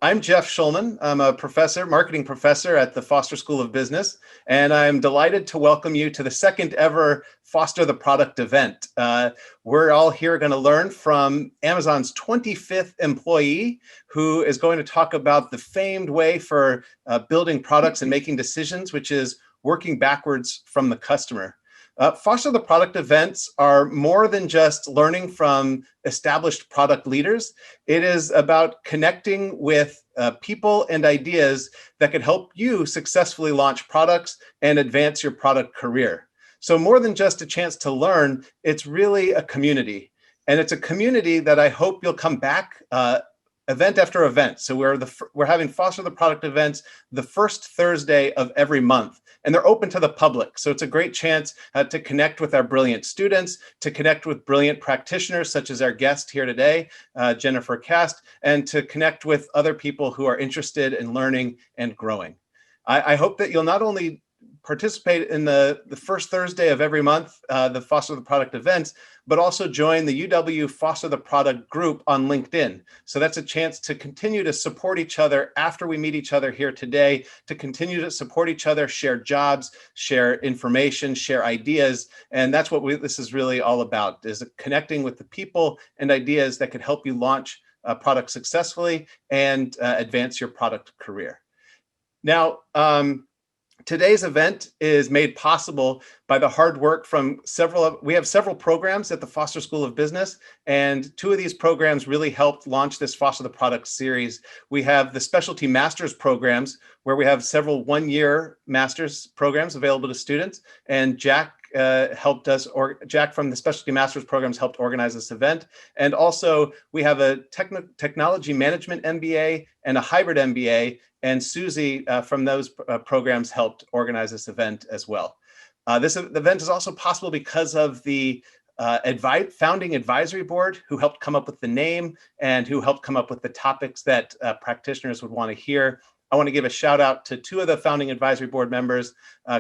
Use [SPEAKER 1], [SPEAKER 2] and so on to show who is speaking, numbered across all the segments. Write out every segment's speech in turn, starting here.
[SPEAKER 1] I'm Jeff Shulman. I'm a marketing professor at the Foster School of Business, and I'm delighted to welcome you to the second ever Foster the Product event. We're all here going to learn from Amazon's 25th employee, who is going to talk about the famed way for building products and making decisions, which is working backwards from the customer. Foster the Product events are more than just learning from established product leaders. It is about connecting with people and ideas that can help you successfully launch products and advance your product career. So more than just a chance to learn, it's really a community. And it's a community that I hope you'll come back event after event. So we're having Foster the Product events the first Thursday of every month, and they're open to the public. So it's a great chance to connect with our brilliant students, to connect with brilliant practitioners, such as our guest here today, Jennifer Cast, and to connect with other people who are interested in learning and growing. I hope that you'll not only participate in the first Thursday of every month, the Foster the Product events, but also join the UW Foster the Product group on LinkedIn. So that's a chance to continue to support each other after we meet each other here today, to continue to support each other, share jobs, share information, share ideas. And that's what this is really all about, is connecting with the people and ideas that could help you launch a product successfully and advance your product career. Now, today's event is made possible by the hard work from we have several programs at the Foster School of Business, and two of these programs really helped launch this Foster the Product series. We have the Specialty Masters programs, where we have several one-year master's programs available to students, and Jack helped us, or Jack from the Specialty Masters programs helped organize this event. And also we have a technology management MBA and a hybrid MBA, and Susie from those programs helped organize this event as well. This event is also possible because of the founding advisory board, who helped come up with the name and who helped come up with the topics that practitioners would want to hear. I want to give a shout out to two of the founding advisory board members,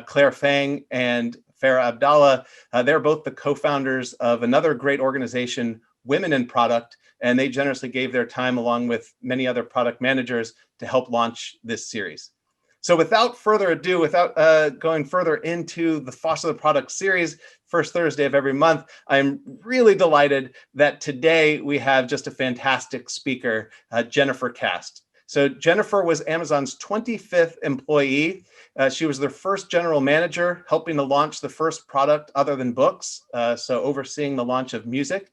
[SPEAKER 1] Claire Fang and Farah Abdallah. They're both the co-founders of another great organization, Women in Product, and they generously gave their time along with many other product managers to help launch this series. So without further ado, without going further into the Foster the Product series, first Thursday of every month, I'm really delighted that today we have just a fantastic speaker, Jennifer Cast. So Jennifer was Amazon's 25th employee. She was their first general manager, helping to launch the first product other than books, so overseeing the launch of music,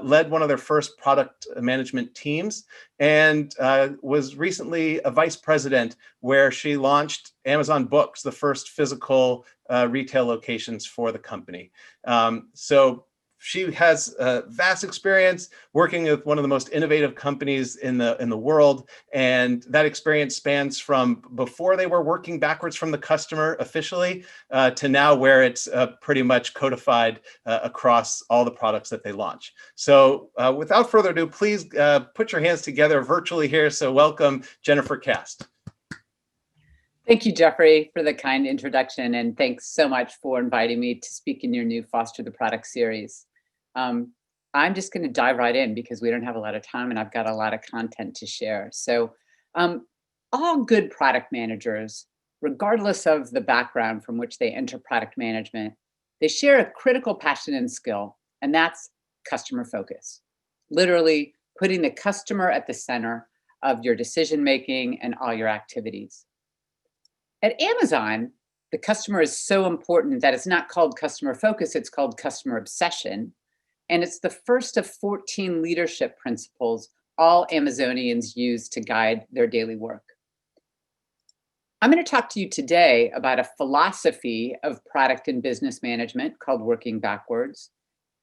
[SPEAKER 1] led one of their first product management teams, and was recently a vice president, where she launched Amazon Books, the first physical retail locations for the company. So she has vast experience working with one of the most innovative companies in the world, and that experience spans from before they were working backwards from the customer officially to now, where it's pretty much codified across all the products that they launch. So without further ado, please put your hands together virtually here. So welcome, Jennifer Cast.
[SPEAKER 2] Thank you, Jeffrey, for the kind introduction, and thanks so much for inviting me to speak in your new Foster the Product series. I'm just going to dive right in because we don't have a lot of time and I've got a lot of content to share. So all good product managers, regardless of the background from which they enter product management, they share a critical passion and skill, and that's customer focus. Literally putting the customer at the center of your decision-making and all your activities. At Amazon, the customer is so important that it's not called customer focus, it's called customer obsession. And it's the first of 14 leadership principles all Amazonians use to guide their daily work. I'm going to talk to you today about a philosophy of product and business management called working backwards.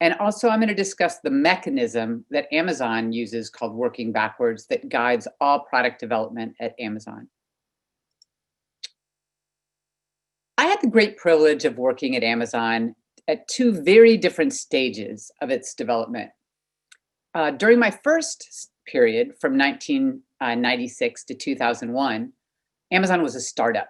[SPEAKER 2] And also I'm going to discuss the mechanism that Amazon uses called working backwards that guides all product development at Amazon. I had the great privilege of working at Amazon at two very different stages of its development. During my first period, from 1996 to 2001, Amazon was a startup.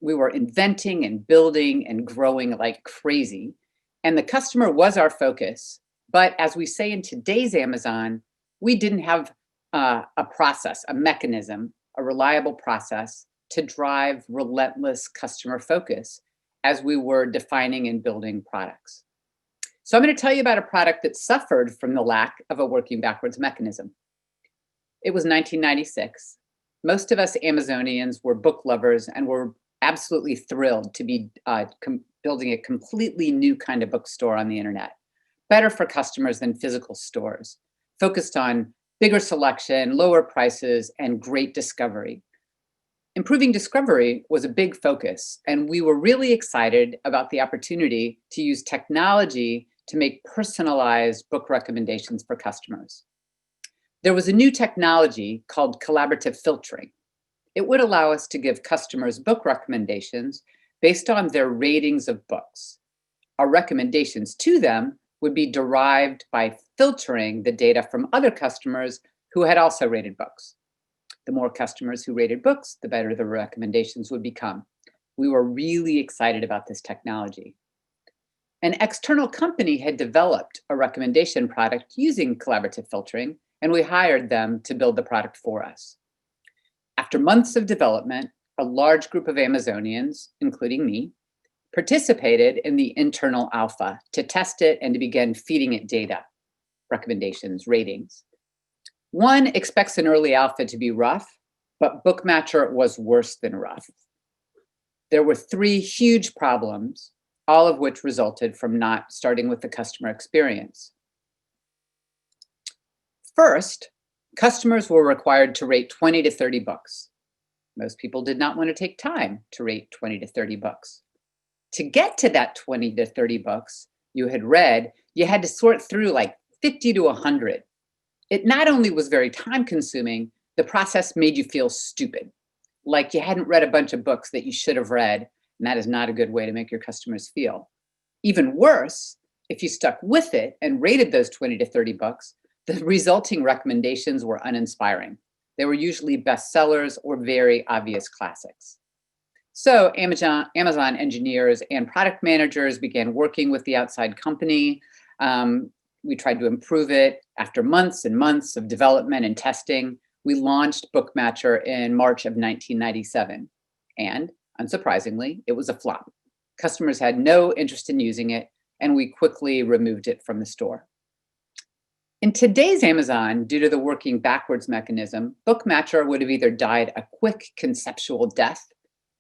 [SPEAKER 2] We were inventing and building and growing like crazy, and the customer was our focus. But as we say in today's Amazon, we didn't have a process, a mechanism, a reliable process to drive relentless customer focus as we were defining and building products. So I'm going to tell you about a product that suffered from the lack of a working backwards mechanism. It was 1996. Most of us Amazonians were book lovers and were absolutely thrilled to be building a completely new kind of bookstore on the internet, better for customers than physical stores, focused on bigger selection, lower prices, and great discovery. Improving discovery was a big focus, and we were really excited about the opportunity to use technology to make personalized book recommendations for customers. There was a new technology called collaborative filtering. It would allow us to give customers book recommendations based on their ratings of books. Our recommendations to them would be derived by filtering the data from other customers who had also rated books. The more customers who rated books, the better the recommendations would become. We were really excited about this technology. An external company had developed a recommendation product using collaborative filtering, and we hired them to build the product for us. After months of development, a large group of Amazonians, including me, participated in the internal alpha to test it and to begin feeding it data, recommendations, ratings. One expects an early alpha to be rough, but BookMatcher was worse than rough. There were 3 huge problems, all of which resulted from not starting with the customer experience. First, customers were required to rate 20 to 30 books. Most people did not want to take time to rate 20 to 30 books. To get to that 20 to 30 books you had read, you had to sort through like 50 to 100. It not only was very time consuming, the process made you feel stupid, like you hadn't read a bunch of books that you should have read, and that is not a good way to make your customers feel. Even worse, if you stuck with it and rated those 20 to 30 books, the resulting recommendations were uninspiring. They were usually bestsellers or very obvious classics. So Amazon engineers and product managers began working with the outside company. We tried to improve it. After months and months of development and testing, we launched BookMatcher in March of 1997. And unsurprisingly, it was a flop. Customers had no interest in using it, and we quickly removed it from the store. In today's Amazon, due to the working backwards mechanism, BookMatcher would have either died a quick conceptual death,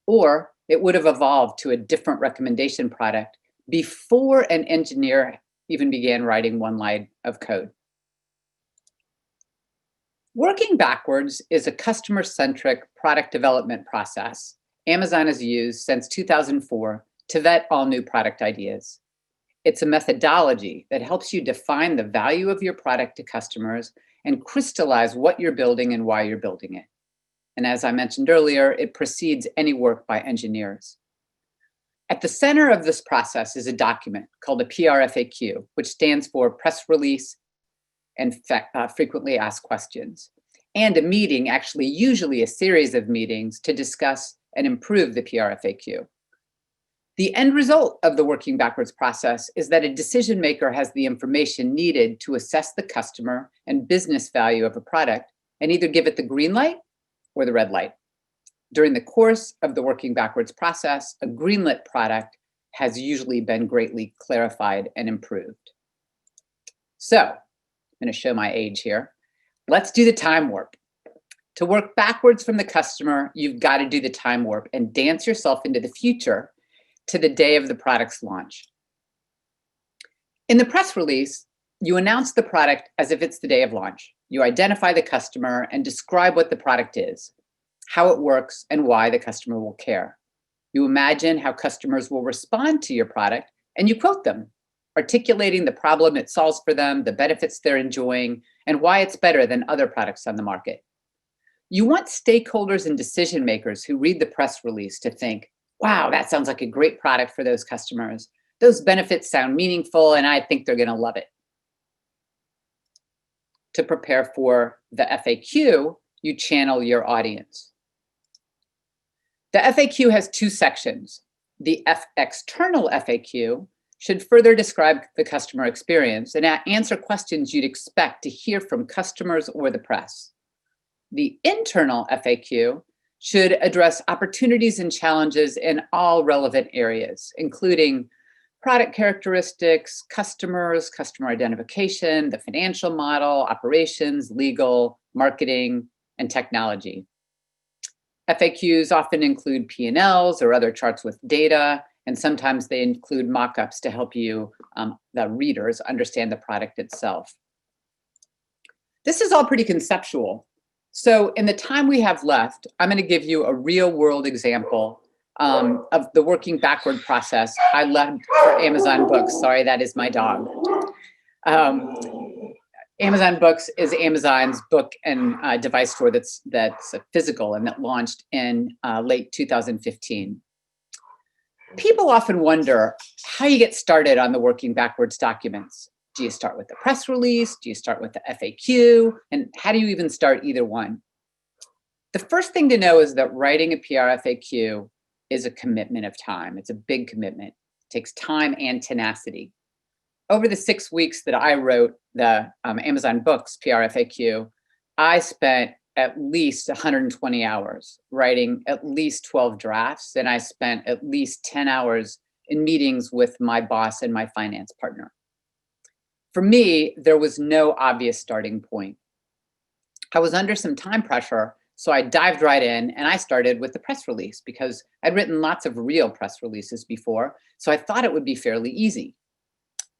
[SPEAKER 2] or it would have evolved to a different recommendation product before an engineer even began writing one line of code. Working backwards is a customer-centric product development process Amazon has used since 2004 to vet all new product ideas. It's a methodology that helps you define the value of your product to customers and crystallize what you're building and why you're building it. And as I mentioned earlier, it precedes any work by engineers. At the center of this process is a document called a PRFAQ, which stands for Press Release and Frequently Asked Questions, and a meeting, actually usually a series of meetings, to discuss and improve the PRFAQ. The end result of the working backwards process is that a decision maker has the information needed to assess the customer and business value of a product and either give it the green light or the red light. During the course of the working backwards process, a greenlit product has usually been greatly clarified and improved. So, I'm going to show my age here. Let's do the time warp. To work backwards from the customer, you've got to do the time warp and dance yourself into the future to the day of the product's launch. In the press release, you announce the product as if it's the day of launch. You identify the customer and describe what the product is, how it works, and why the customer will care. You imagine how customers will respond to your product, and you quote them, articulating the problem it solves for them, the benefits they're enjoying, and why it's better than other products on the market. You want stakeholders and decision makers who read the press release to think, wow, that sounds like a great product for those customers. Those benefits sound meaningful, and I think they're going to love it. To prepare for the FAQ, you channel your audience. The FAQ has 2 sections. The external FAQ should further describe the customer experience and answer questions you'd expect to hear from customers or the press. The internal FAQ should address opportunities and challenges in all relevant areas, including product characteristics, customers, customer identification, the financial model, operations, legal, marketing, and technology. FAQs often include P&Ls or other charts with data, and sometimes they include mock-ups to help you, the readers, understand the product itself. This is all pretty conceptual. So in the time we have left, I'm going to give you a real-world example of the working backward process I led for Amazon Books. Sorry, that is my dog. Amazon Books is Amazon's book and device store that's physical and that launched in late 2015. People often wonder how you get started on the working backwards documents. Do you start with the press release? Do you start with the FAQ? And how do you even start either one? The first thing to know is that writing a PR FAQ is a commitment of time. It's a big commitment. It takes time and tenacity. Over the 6 weeks that I wrote the Amazon Books PR FAQ, I spent at least 120 hours writing at least 12 drafts, and I spent at least 10 hours in meetings with my boss and my finance partner. For me, there was no obvious starting point. I was under some time pressure, so I dived right in and I started with the press release because I'd written lots of real press releases before, so I thought it would be fairly easy.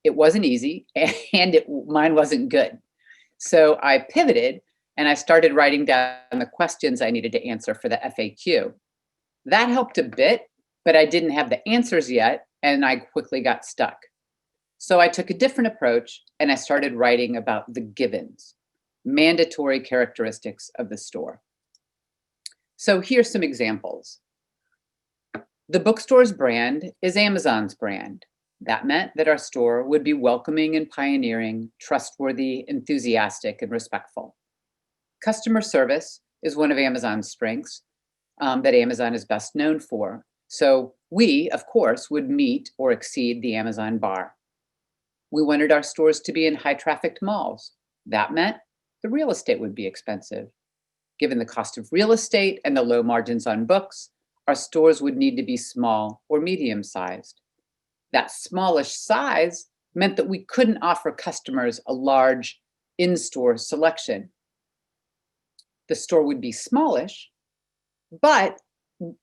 [SPEAKER 2] It wasn't easy, and mine wasn't good. So I pivoted and I started writing down the questions I needed to answer for the FAQ. That helped a bit, but I didn't have the answers yet, and I quickly got stuck. So I took a different approach and I started writing about the givens, mandatory characteristics of the store. So here's some examples. The bookstore's brand is Amazon's brand. That meant that our store would be welcoming and pioneering, trustworthy, enthusiastic, and respectful. Customer service is one of Amazon's strengths that Amazon is best known for. So we, of course, would meet or exceed the Amazon bar. We wanted our stores to be in high-trafficked malls. That meant the real estate would be expensive. Given the cost of real estate and the low margins on books, our stores would need to be small or medium-sized. That smallish size meant that we couldn't offer customers a large in-store selection. The store would be smallish, but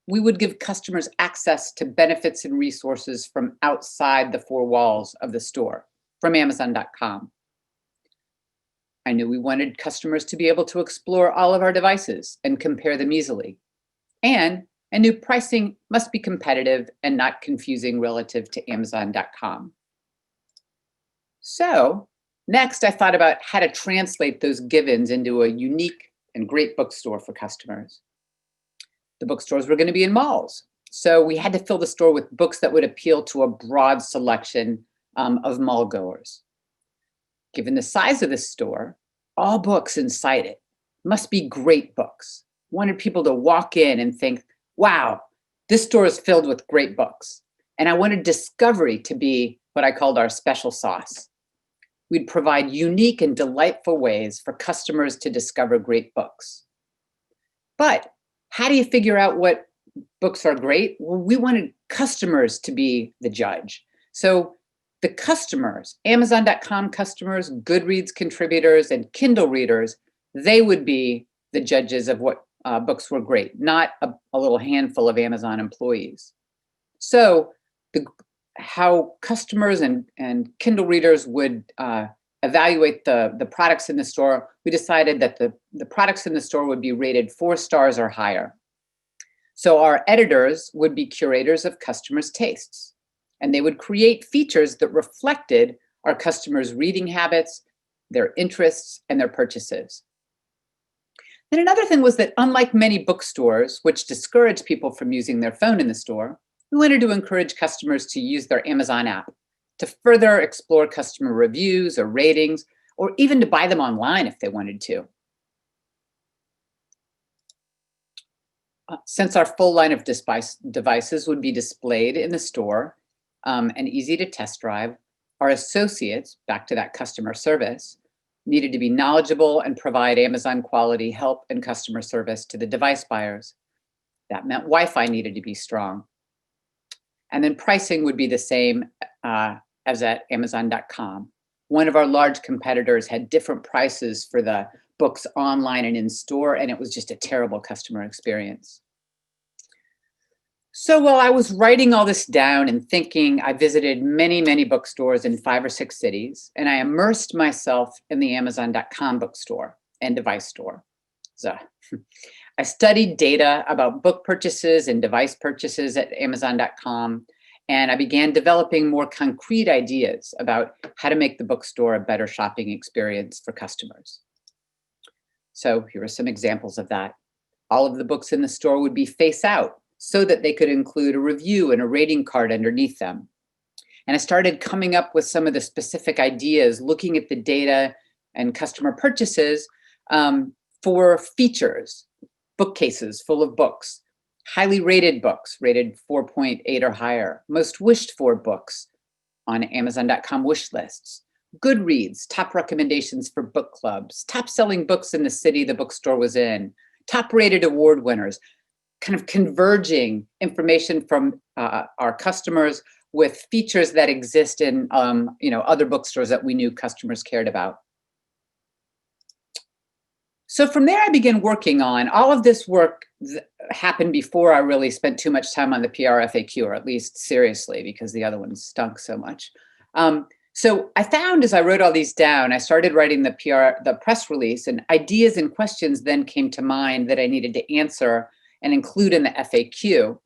[SPEAKER 2] we would give customers access to benefits and resources from outside the four walls of the store, from Amazon.com. I knew we wanted customers to be able to explore all of our devices and compare them easily. And I knew pricing must be competitive and not confusing relative to Amazon.com. So next, I thought about how to translate those givens into a unique and great bookstore for customers. The bookstores were going to be in malls, so we had to fill the store with books that would appeal to a broad selection of mall goers. Given the size of this store, all books inside it must be great books. I wanted people to walk in and think, wow, this store is filled with great books. And I wanted discovery to be what I called our special sauce. We'd provide unique and delightful ways for customers to discover great books. But how do you figure out what books are great? Well, we wanted customers to be the judge. So the customers, Amazon.com customers, Goodreads contributors, and Kindle readers, they would be the judges of what books were great, not a little handful of Amazon employees. So how customers and Kindle readers would evaluate the products in the store, we decided that the products in the store would be rated 4 stars or higher. So our editors would be curators of customers' tastes, and they would create features that reflected our customers' reading habits, their interests, and their purchases. And another thing was that unlike many bookstores, which discourage people from using their phone in the store, we wanted to encourage customers to use their Amazon app to further explore customer reviews or ratings, or even to buy them online if they wanted to. Since our full line of devices would be displayed in the store and easy to test drive, our associates, back to that customer service, needed to be knowledgeable and provide Amazon quality help and customer service to the device buyers. That meant Wi-Fi needed to be strong. And then pricing would be the same as at Amazon.com. One of our large competitors had different prices for the books online and in store, and it was just a terrible customer experience. So while I was writing all this down and thinking, I visited many, many bookstores in 5 or 6 cities, and I immersed myself in the Amazon.com bookstore and device store. So I studied data about book purchases and device purchases at Amazon.com, and I began developing more concrete ideas about how to make the bookstore a better shopping experience for customers. So here are some examples of that. All of the books in the store would be face out so that they could include a review and a rating card underneath them. And I started coming up with some of the specific ideas, looking at the data and customer purchases for features, bookcases full of books, highly rated books, rated 4.8 or higher, most wished for books on Amazon.com wish lists, Goodreads, top recommendations for book clubs, top selling books in the city the bookstore was in, top rated award winners, kind of converging information from our customers with features that exist in other bookstores that we knew customers cared about. So from there, I began working on all of this work. Happened before I really spent too much time on the PR FAQ, or at least seriously, because the other ones stunk so much. So I found, as I wrote all these down, I started writing the press release, and ideas and questions then came to mind that I needed to answer and include in the FAQ.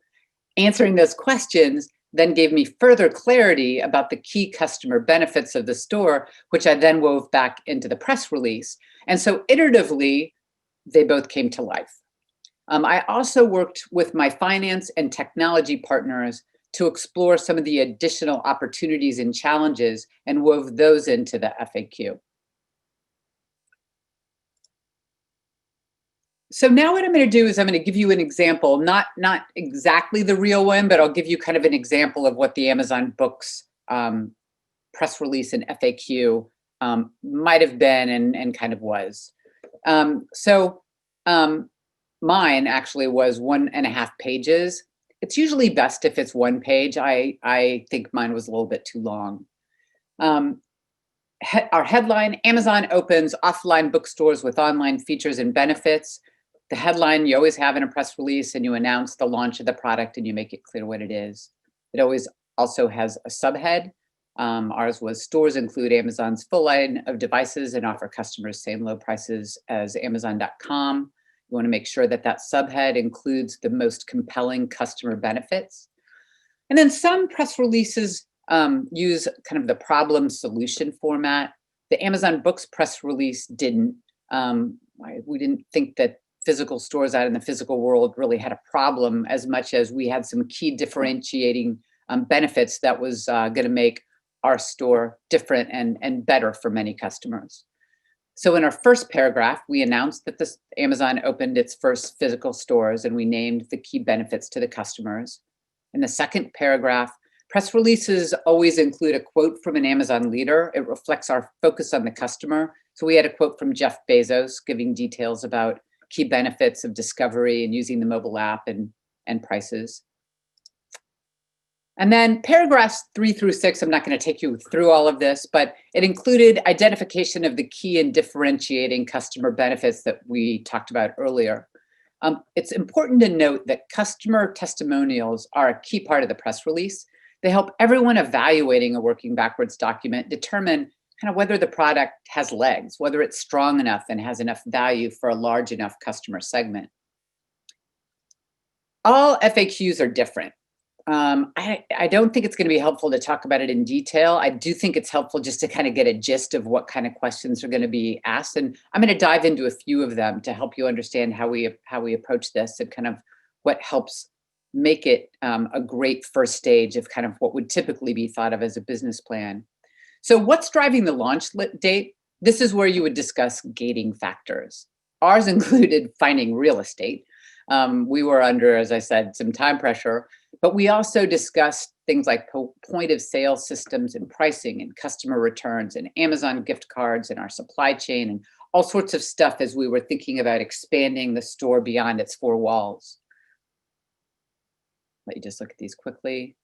[SPEAKER 2] Answering those questions then gave me further clarity about the key customer benefits of the store, which I then wove back into the press release. And so iteratively, they both came to life. I also worked with my finance and technology partners to explore some of the additional opportunities and challenges and wove those into the FAQ. So now what I'm going to do is I'm going to give you an example, not exactly the real one, but I'll give you kind of an example of what the Amazon Books press release and FAQ might have been and kind of was. Mine actually was 1.5 pages. It's usually best if it's 1 page. I think mine was a little bit too long. Our headline, Amazon opens offline bookstores with online features and benefits. The headline you always have in a press release, and you announce the launch of the product and you make it clear what it is. It always also has a subhead. Ours was stores include Amazon's full line of devices and offer customers same low prices as Amazon.com. You want to make sure that that subhead includes the most compelling customer benefits. And then some press releases use kind of the problem solution format. The Amazon Books press release didn't. We didn't think that physical stores out in the physical world really had a problem as much as we had some key differentiating benefits that was going to make our store different and better for many customers. So in our first paragraph, we announced that Amazon opened its first physical stores, and we named the key benefits to the customers. In the second paragraph, press releases always include a quote from an Amazon leader. It reflects our focus on the customer. So we had a quote from Jeff Bezos giving details about key benefits of discovery and using the mobile app and prices. And then paragraphs 3 through 6, I'm not going to take you through all of this, but it included identification of the key and differentiating customer benefits that we talked about earlier. It's important to note that customer testimonials are a key part of the press release. They help everyone evaluating a working backwards document determine kind of whether the product has legs, whether it's strong enough and has enough value for a large enough customer segment. All FAQs are different. I don't think it's going to be helpful to talk about it in detail. I do think it's helpful just to kind of get a gist of what kind of questions are going to be asked. And I'm going to dive into a few of them to help you understand how we approach this and kind of what helps make it a great first stage of kind of what would typically be thought of as a business plan. So what's driving the launch date? This is where you would discuss gating factors. Ours included finding real estate. We were under, as I said, some time pressure, But we also discussed things like point of sale systems and pricing and customer returns and Amazon gift cards and our supply chain and all sorts of stuff as we were thinking about expanding the store beyond its four walls. Let you just look at these quickly.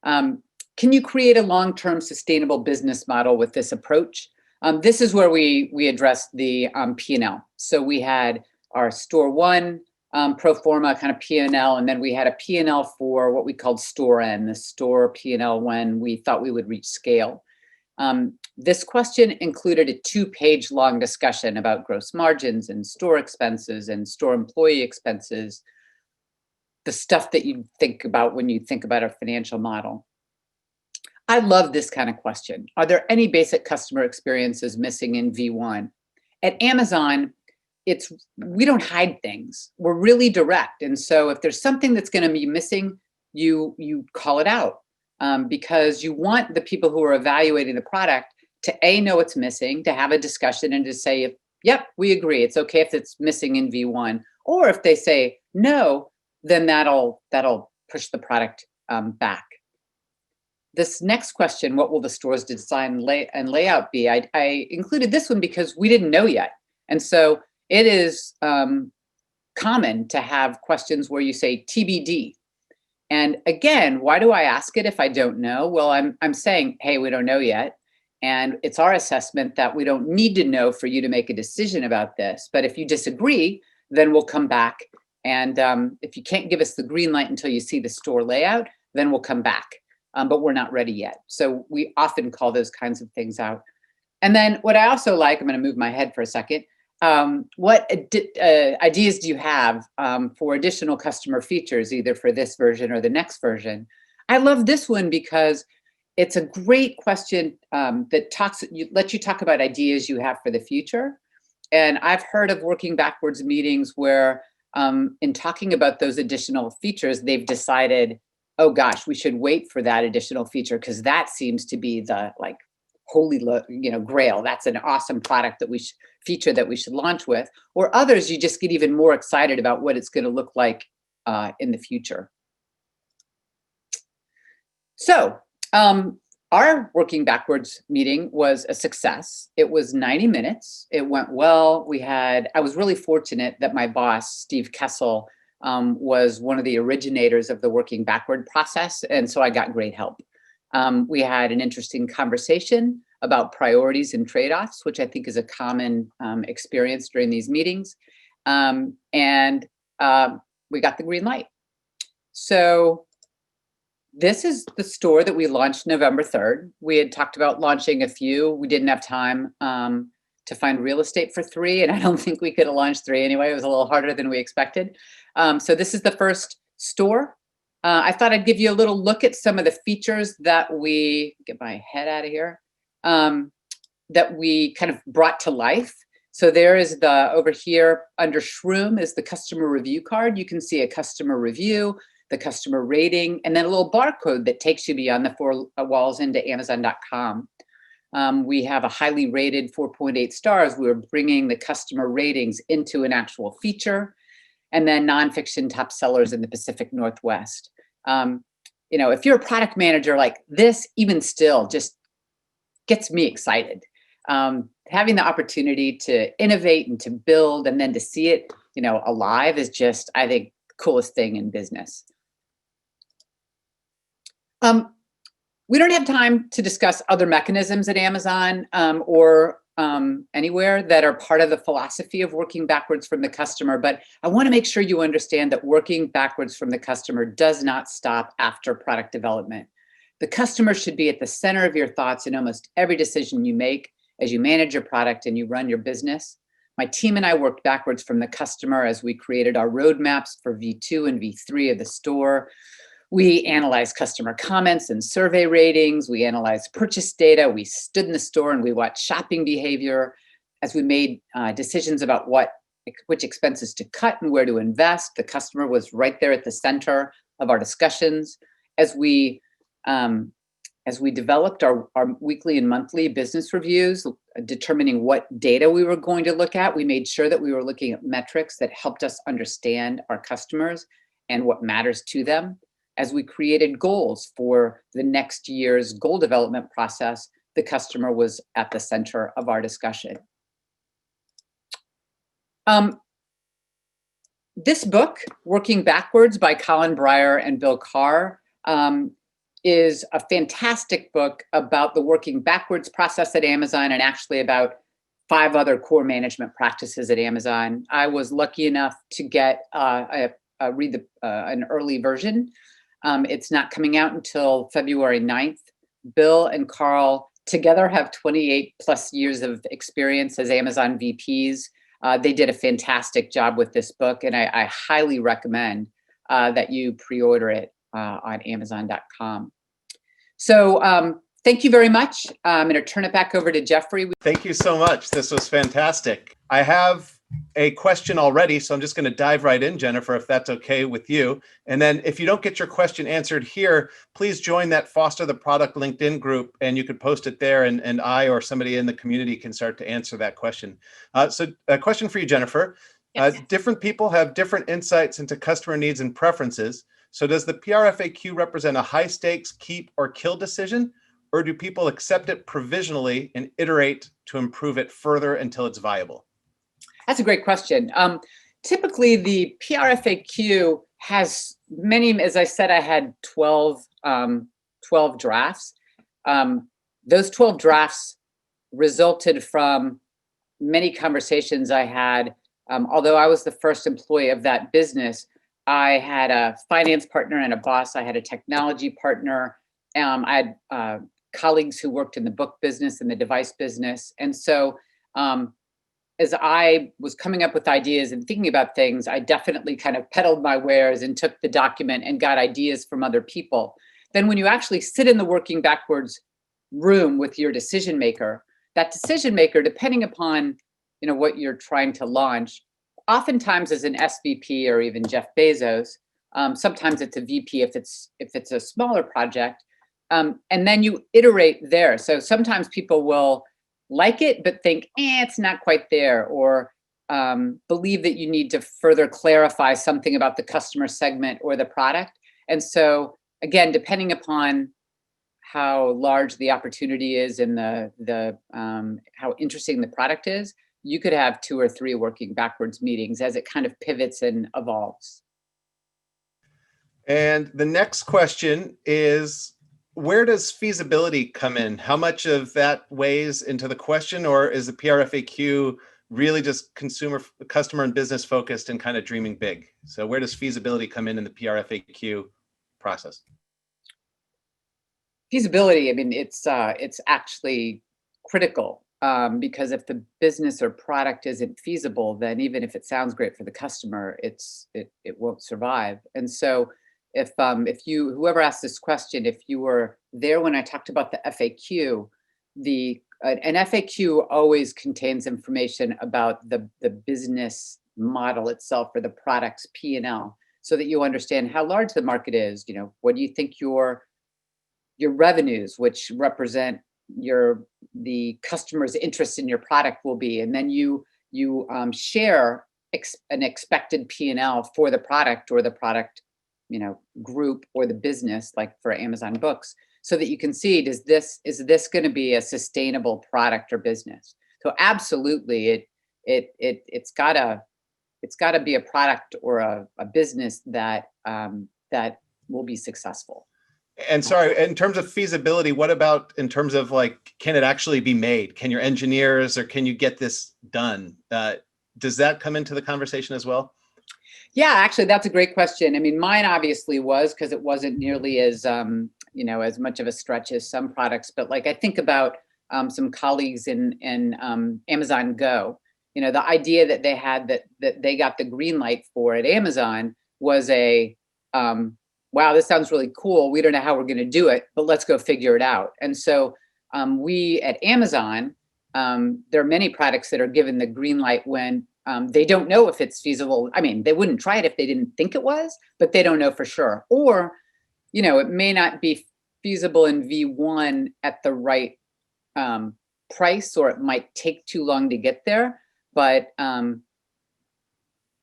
[SPEAKER 2] Can you create a long-term sustainable business model with this approach? This is where we addressed the P&L. So we had our store one pro forma kind of P&L, and then we had a P&L for what we called store N, the store P&L when we thought we would reach scale. This question included a 2-page long discussion about gross margins and store expenses and store employee expenses, the stuff that you think about when you think about a financial model. I love this kind of question. Are there any basic customer experiences missing in V1? At Amazon, we don't hide things. We're really direct. And so if there's something that's going to be missing, you call it out because you want the people who are evaluating the product to know it's missing, to have a discussion and to say, yep, we agree. It's okay if it's missing in V1. Or if they say no, then that'll push the product back. This next question, what will the store's design and layout be? I included this one because we didn't know yet. And so it is common to have questions where you say TBD. And again, why do I ask it if I don't know? Well, I'm saying, hey, we don't know yet. And it's our assessment that we don't need to know for you to make a decision about this. But if you disagree, then we'll come back. And if you can't give us the green light until you see the store layout, then we'll come back. But we're not ready yet. So we often call those kinds of things out. And then what I also like, I'm going to move my head for a second. What ideas do you have for additional customer features, either for this version or the next version? I love this one because it's a great question that lets you talk about ideas you have for the future. And I've heard of working backwards meetings where in talking about those additional features, they've decided, oh gosh, we should wait for that additional feature because that seems to be the holy grail. That's an awesome product that feature that we should launch with. Or others, you just get even more excited about what it's going to look like in the future. So our working backwards meeting was a success. It was 90 minutes. It went well. I was really fortunate that my boss, Steve Kessel, was one of the originators of the working backward process. And so I got great help. We had an interesting conversation about priorities and trade-offs, which I think is a common experience during these meetings. And we got the green light. So this is the store that we launched November 3rd. We had talked about launching a few. We didn't have time to find real estate for 3, and I don't think we could have launched 3 anyway. It was a little harder than we expected. So this is the first store. I thought I'd give you a little look at some of the features that get my head out of here, that we kind of brought to life. So there is over here under Shroom is the customer review card. You can see a customer review, the customer rating, and then a little barcode that takes you beyond the 4 walls into Amazon.com. We have a highly rated 4.8 stars. We're bringing the customer ratings into an actual feature. And then nonfiction top sellers in the Pacific Northwest. If you're a product manager like this, even still just gets me excited. Having the opportunity to innovate and to build and then to see it, alive is just, I think, coolest thing in business. We don't have time to discuss other mechanisms at Amazon or anywhere that are part of the philosophy of working backwards from the customer, but I want to make sure you understand that working backwards from the customer does not stop after product development. The customer should be at the center of your thoughts in almost every decision you make as you manage your product and you run your business. My team and I worked backwards from the customer as we created our roadmaps for V2 and V3 of the store. We analyzed customer comments and survey ratings. We analyzed purchase data. We stood in the store and we watched shopping behavior as we made decisions about which expenses to cut and where to invest. The customer was right there at the center of our discussions. As we developed our weekly and monthly business reviews, determining what data we were going to look at, we made sure that we were looking at metrics that helped us understand our customers and what matters to them. As we created goals for the next year's goal development process, the customer was at the center of our discussion. This book, Working Backwards by Colin Breyer and Bill Carr, is a fantastic book about the working backwards process at Amazon, and actually about 5 other core management practices at Amazon. I was lucky enough to get read an early version. It's not coming out until February 9th. Bill and Carl together have 28 plus years of experience as Amazon VPs. They did a fantastic job with this book, and I highly recommend that you pre-order it on Amazon.com. So thank you very much. I'm going to turn it back over to Jeffrey.
[SPEAKER 1] Thank you so much. This was fantastic. I have a question already, so I'm just going to dive right in, Jennifer, if that's okay with you. And then if you don't get your question answered here, please join that Foster the Product LinkedIn group, and you could post it there, and I or somebody in the community can start to answer that question. So a question for you, Jennifer.
[SPEAKER 2] Yes.
[SPEAKER 1] Different people have different insights into customer needs and preferences. So does the PRFAQ represent a high stakes keep or kill decision, or do people accept it provisionally and iterate to improve it further until it's viable?
[SPEAKER 2] That's a great question. Typically, the PRFAQ has many, as I said, I had 12 drafts. Those 12 drafts resulted from many conversations I had. Although I was the first employee of that business, I had a finance partner and a boss. I had a technology partner. I had colleagues who worked in the book business and the device business. And so as I was coming up with ideas and thinking about things, I definitely kind of peddled my wares and took the document and got ideas from other people. Then when you actually sit in the working backwards room with your decision maker, that decision maker, depending upon what you're trying to launch, oftentimes is an SVP or even Jeff Bezos. Sometimes it's a VP if it's a smaller project. And then you iterate there. So sometimes people will like it, but think, it's not quite there, or believe that you need to further clarify something about the customer segment or the product. And so again, depending upon how large the opportunity is and how interesting the product is, you could have 2 or 3 working backwards meetings as it kind of pivots and evolves.
[SPEAKER 1] And the next question is, where does feasibility come in? How much of that weighs into the question, or is the PRFAQ really just customer and business focused and kind of dreaming big? So where does feasibility come in the PRFAQ process?
[SPEAKER 2] Feasibility, I mean, it's actually critical, because if the business or product isn't feasible, then even if it sounds great for the customer, it won't survive. And so if whoever asked this question, if you were there when I talked about the FAQ, an FAQ always contains information about the business model itself or the product's P&L, so that you understand how large the market is. What do you think your revenues, which represent the customer's interest in your product, will be, and then you share an expected P&L for the product or the product group or the business, like for Amazon Books, so that you can see, is this going to be a sustainable product or business? So absolutely, it's got to be a product or a business that will be successful.
[SPEAKER 1] And sorry, in terms of feasibility, what about in terms of can it actually be made? Can your engineers, or can you get this done? Does that come into the conversation as well?
[SPEAKER 2] Yeah, actually, that's a great question. I mean, mine obviously was, because it wasn't nearly as as much of a stretch as some products. But I think about some colleagues in Amazon Go. The idea that they had that they got the green light for at Amazon was wow, this sounds really cool. We don't know how we're going to do it, but let's go figure it out. And so we at Amazon, there are many products that are given the green light when they don't know if it's feasible. I mean, they wouldn't try it if they didn't think it was, but they don't know for sure. Or, it may not be feasible in V1 at the right price, or it might take too long to get there. But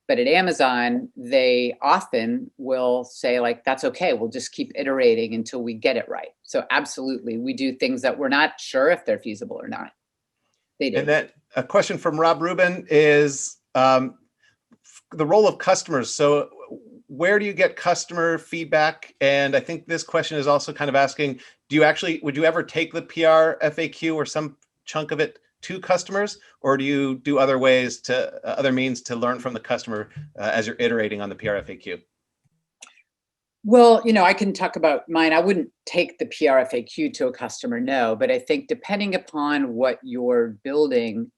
[SPEAKER 2] But at Amazon, they often will say, like, that's okay, we'll just keep iterating until we get it right. So absolutely, we do things that we're not sure if they're feasible or not. They do.
[SPEAKER 1] And then a question from Rob Rubin is the role of customers. So where do you get customer feedback? And I think this question is also kind of asking, would you ever take the PR FAQ or some chunk of it to customers, or do you do other means to learn from the customer as you're iterating on the PR FAQ?
[SPEAKER 2] Well, I can talk about mine. I wouldn't take the PR FAQ to a customer, no, but I think depending upon what you're building,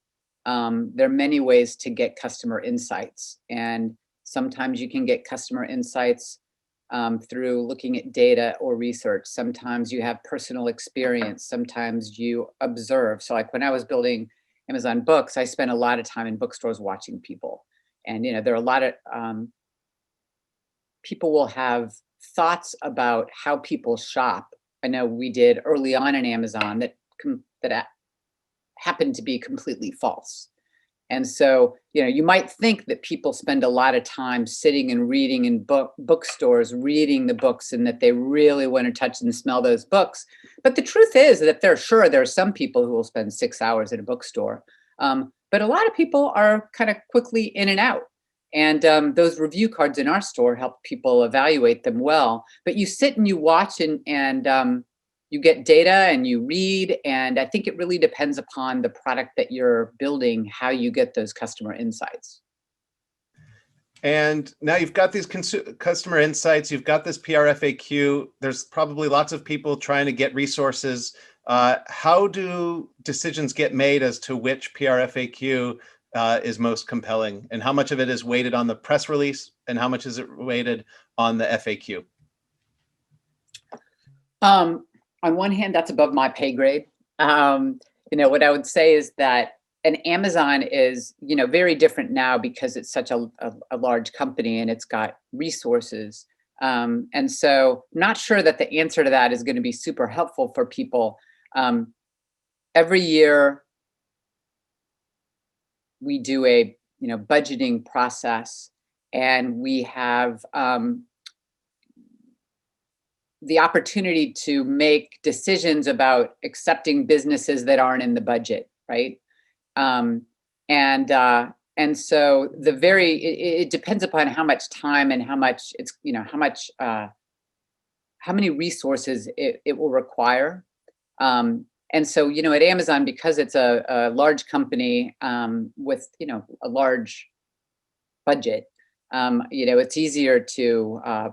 [SPEAKER 2] there are many ways to get customer insights. And sometimes you can get customer insights through looking at data or research. Sometimes you have personal experience. Sometimes you observe. So like when I was building Amazon Books, I spent a lot of time in bookstores watching people. And, there are a lot of people will have thoughts about how people shop. I know we did early on in Amazon that happened to be completely false. And so, you might think that people spend a lot of time sitting and reading in bookstores, reading the books, and that they really want to touch and smell those books. But the truth is that there are some people who will spend 6 hours at a bookstore. But a lot of people are kind of quickly in and out. And those review cards in our store help people evaluate them well. But you sit and you watch and you get data and you read. And I think it really depends upon the product that you're building, how you get those customer insights.
[SPEAKER 1] And now you've got these customer insights, you've got this PR FAQ, there's probably lots of people trying to get resources. How do decisions get made as to which PR FAQ is most compelling, and how much of it is weighted on the press release and how much is it weighted on the FAQ?
[SPEAKER 2] On one hand, that's above my pay grade. What I would say is that Amazon is, very different now because it's such a large company and it's got resources. And so I'm not sure that the answer to that is going to be super helpful for people. Every year we do a, budgeting process, and we have the opportunity to make decisions about accepting businesses that aren't in the budget, right? And so it depends upon how much time and how much it's, how many resources it will require. And so, at Amazon, because it's a large company with, a large budget, it's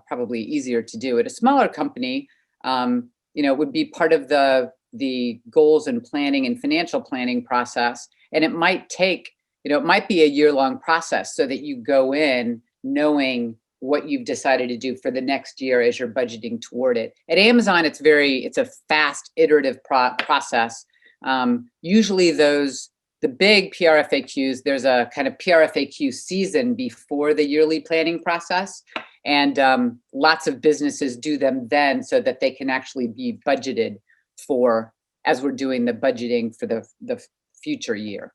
[SPEAKER 2] probably easier to do. At a smaller company, it would be part of the goals and planning and financial planning process. And it might take, it might be a year-long process so that you go in knowing what you've decided to do for the next year as you're budgeting toward it. At Amazon, it's a fast, iterative process. Usually the big PR FAQs, there's a kind of PR FAQ season before the yearly planning process. And lots of businesses do them then so that they can actually be budgeted for as we're doing the budgeting for the future year.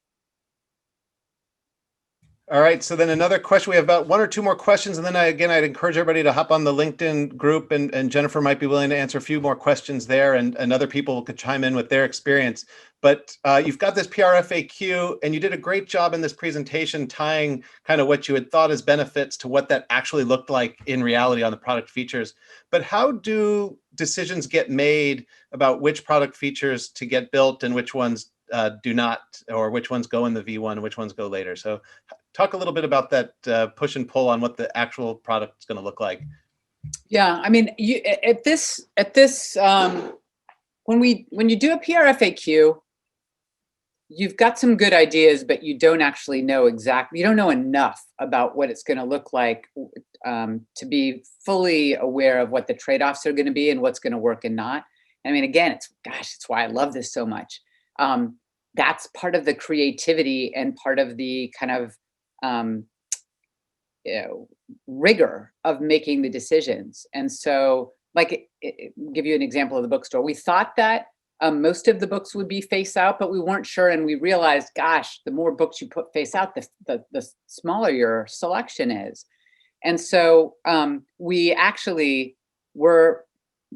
[SPEAKER 1] All right, so then another question. We have about one or two more questions, and then I'd encourage everybody to hop on the LinkedIn group, and Jennifer might be willing to answer a few more questions there, and other people could chime in with their experience. But you've got this PR FAQ, and you did a great job in this presentation tying kind of what you had thought as benefits to what that actually looked like in reality on the product features. But how do decisions get made about which product features to get built and which ones do not, or which ones go in the V1 and which ones go later? So talk a little bit about that push and pull on what the actual product is going to look like.
[SPEAKER 2] Yeah, I mean, when you do a PR FAQ, you've got some good ideas, but you don't actually know exactly. You don't know enough about what it's going to look like to be fully aware of what the trade-offs are going to be and what's going to work and not. I mean, again, it's why I love this so much. That's part of the creativity and part of the kind of rigor of making the decisions. And so, give you an example of the bookstore. We thought that Most of the books would be face out, but we weren't sure. And we realized, gosh, the more books you put face out, the smaller your selection is. And so we actually were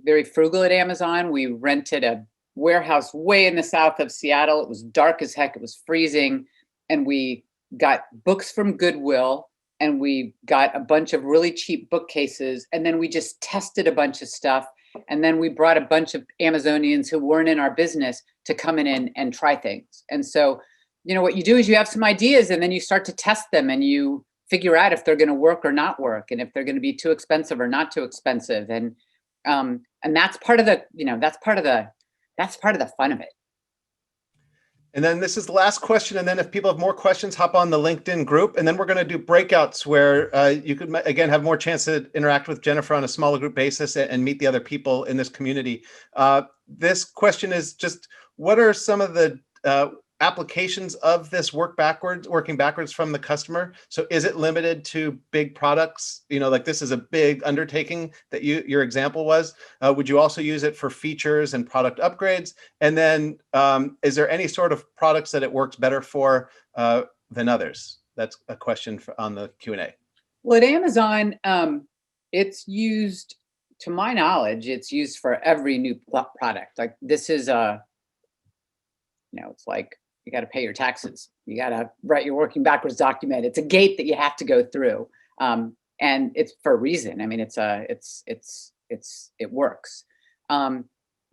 [SPEAKER 2] very frugal at Amazon. We rented a warehouse way in the south of Seattle. It was dark as heck. It was freezing. And we got books from Goodwill, and we got a bunch of really cheap bookcases. And then we just tested a bunch of stuff. And then we brought a bunch of Amazonians who weren't in our business to come in and try things. And so, what you do is you have some ideas, and then you start to test them, and you figure out if they're going to work or not work, and if they're going to be too expensive or not too expensive. And that's part of the, that's part of the fun of it.
[SPEAKER 1] And then this is the last question. And then if people have more questions, hop on the LinkedIn group. And then we're going to do breakouts where you could, again, have more chance to interact with Jennifer on a smaller group basis and meet the other people in this community. This question is just, what are some of the applications of this working backwards from the customer? So is it limited to big products? Like this is a big undertaking that your example was. Would you also use it for features and product upgrades? And then is there any sort of products that it works better for than others? That's a question on the Q&A.
[SPEAKER 2] Well, at Amazon, it's used, to my knowledge, it's used for every new product. Like this is it's like, you got to pay your taxes. You got to write your working backwards document. It's a gate that you have to go through, and it's for a reason. I mean, it works.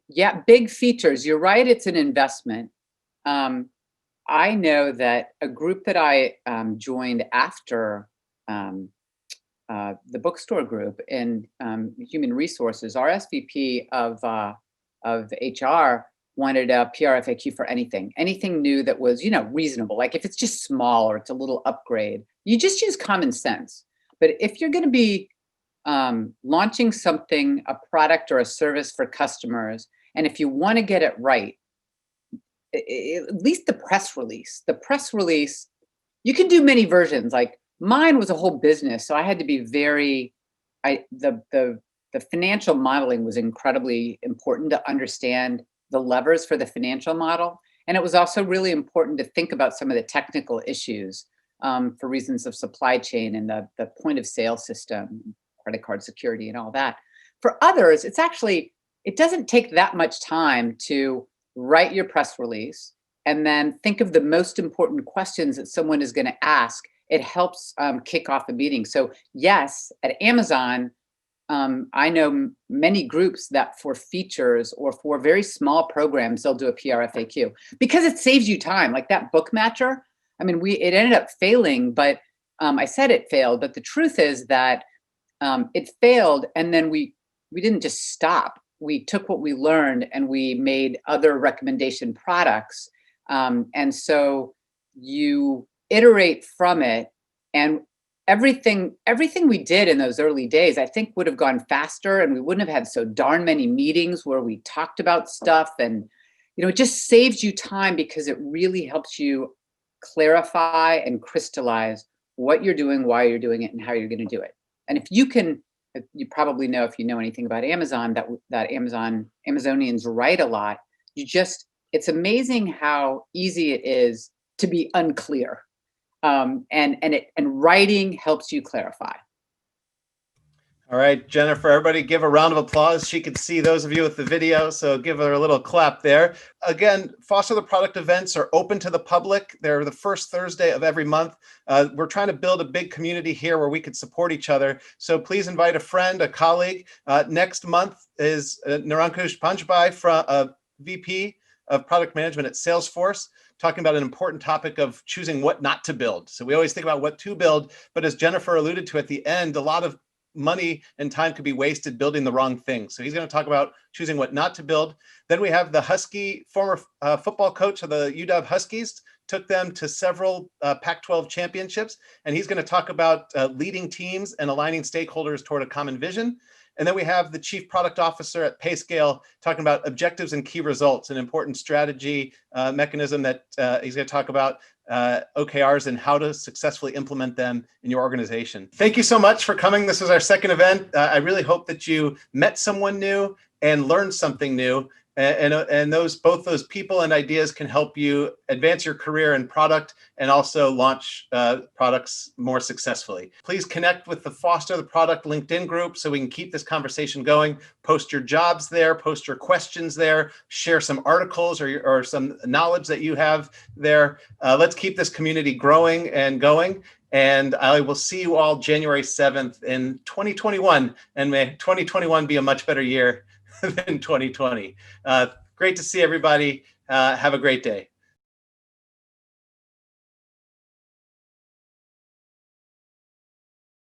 [SPEAKER 2] Yeah, big features. You're right. It's an investment. I know that a group that I joined after the bookstore group in human resources, our SVP of HR wanted a PRFAQ for anything new that was, reasonable. Like if it's just small or it's a little upgrade, you just use common sense. But if you're going to be launching something, a product or a service for customers, and if you want to get it right, at least the press release, you can do many versions. Like mine was a whole business, so I had to be the financial modeling was incredibly important to understand the levers for the financial model. And it was also really important to think about some of the technical issues for reasons of supply chain and the point of sale system, credit card security and all that. For others, it doesn't take that much time to write your press release and then think of the most important questions that someone is going to ask. It helps kick off a meeting. So yes, at Amazon, I know many groups that for features or for very small programs, they'll do a PRFAQ because it saves you time. Like that BookMatcher, I mean, it ended up failing, but I said it failed. But the truth is that it failed, and then we didn't just stop. We took what we learned and we made other recommendation products. And so you iterate from it, and everything we did in those early days, I think would have gone faster, and we wouldn't have had so darn many meetings where we talked about stuff. And, it just saves you time because it really helps you clarify and crystallize what you're doing, why you're doing it, and how you're going to do it. And if you probably know, if you know anything about Amazon, that Amazonians write a lot. It's amazing how easy it is to be unclear. And writing helps you clarify.
[SPEAKER 1] All right, Jennifer, everybody give a round of applause. She could see those of you with the video, so give her a little clap there. Again, Foster the Product events are open to the public. They're the first Thursday of every month. We're trying to build a big community here where we could support each other. So please invite a friend, a colleague. Next month is Nirankush Panchbai, VP of Product Management at Salesforce, talking about an important topic of choosing what not to build. So we always think about what to build, but as Jennifer alluded to at the end, a lot of money and time could be wasted building the wrong thing. So he's going to talk about choosing what not to build. Then we have the former football coach of the UW Huskies, took them to several Pac-12 championships, and he's going to talk about leading teams and aligning stakeholders toward a common vision. And then we have the chief product officer at PayScale talking about objectives and key results, an important strategy mechanism that he's going to talk about OKRs and how to successfully implement them in your organization. Thank you so much for coming. This was our second event. I really hope that you met someone new and learned something new. And both those people and ideas can help you advance your career in product and also launch products more successfully. Please connect with the Foster the Product LinkedIn group so we can keep this conversation going. Post your jobs there, post your questions there, share some articles or some knowledge that you have there. Let's keep this community growing and going. And I will see you all January 7th in 2021. And may 2021 be a much better year than 2020. Great to see everybody. Have a great day.